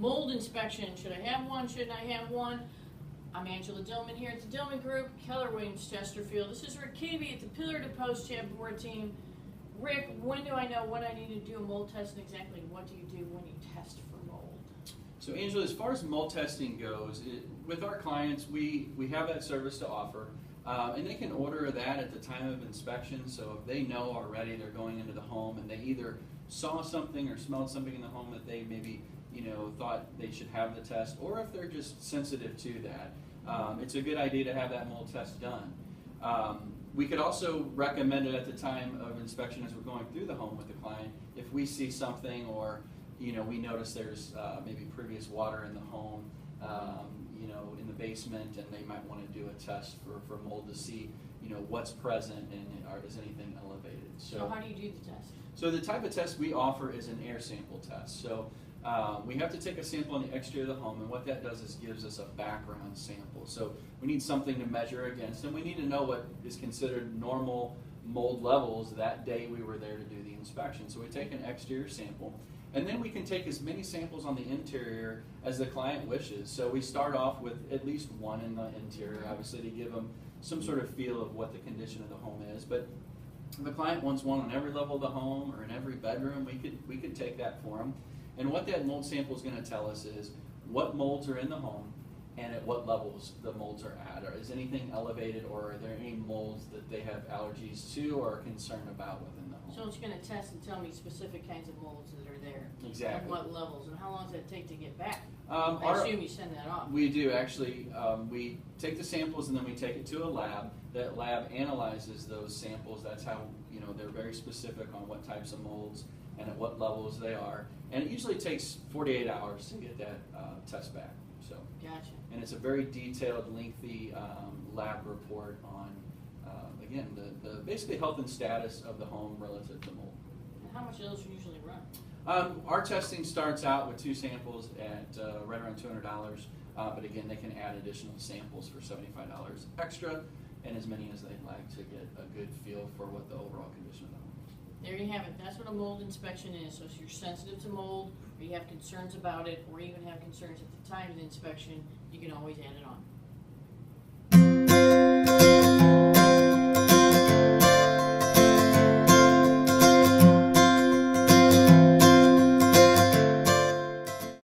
mold inspection. Should I have one? Shouldn't I have one? I'm Angela Dillmon here at the Dillmon Group, Keller Williams, Chesterfield. This is Rick Keavy at the Pillar to Post Chapboard team. Rick, when do I know what I need to do a mold test, and exactly what do you do when you test for mold? So Angela, as far as mold testing goes, with our clients, we have that service to offer. And they can order that at the time of inspection, so if they know already they're going into the home and they either saw something or smelled something in the home that they maybe thought they should have the test, or if they're just sensitive to that, it's a good idea to have that mold test done. We could also recommend it at the time of inspection as we're going through the home with the client. If we see something, or we notice there's maybe previous water in the home, in the basement, and they might want to do a test for mold to see what's present and is anything elevated. So how do you do the test? So the type of test we offer is an air sample test. So we have to take a sample on the exterior of the home, and what that does is gives us a background sample. So we need something to measure against, and we need to know what is considered normal mold levels that day we were there to do the inspection. So we take an exterior sample, and then we can take as many samples on the interior as the client wishes. So we start off with at least one in the interior, obviously to give them some sort of feel of what the condition of the home is. But if the client wants one on every level of the home or in every bedroom, we could take that for them. And what that mold sample is going to tell us is what molds are in the home and at what levels the molds are at. Or is anything elevated, or are there any molds that they have allergies to or are concerned about within the home? So it's going to test and tell me specific kinds of molds that are there. Exactly. And what levels, and how long does that take to get back? I assume you send that off. We do, actually. We take the samples and then we take it to a lab. That lab analyzes those samples. That's how, they're very specific on what types of molds and at what levels they are. And it usually takes 48 hours to get that test back. So, gotcha. And it's a very detailed, lengthy lab report on, again, the basically health and status of the home relative to mold. And how much do those usually run? Our testing starts out with 2 samples at right around $200, but again, they can add additional samples for $75 extra, and as many as they'd like to get a good feel for what the overall condition of the home is. There you have it. That's what a mold inspection is. So if you're sensitive to mold, or you have concerns about it, or even have concerns at the time of the inspection, you can always add it on.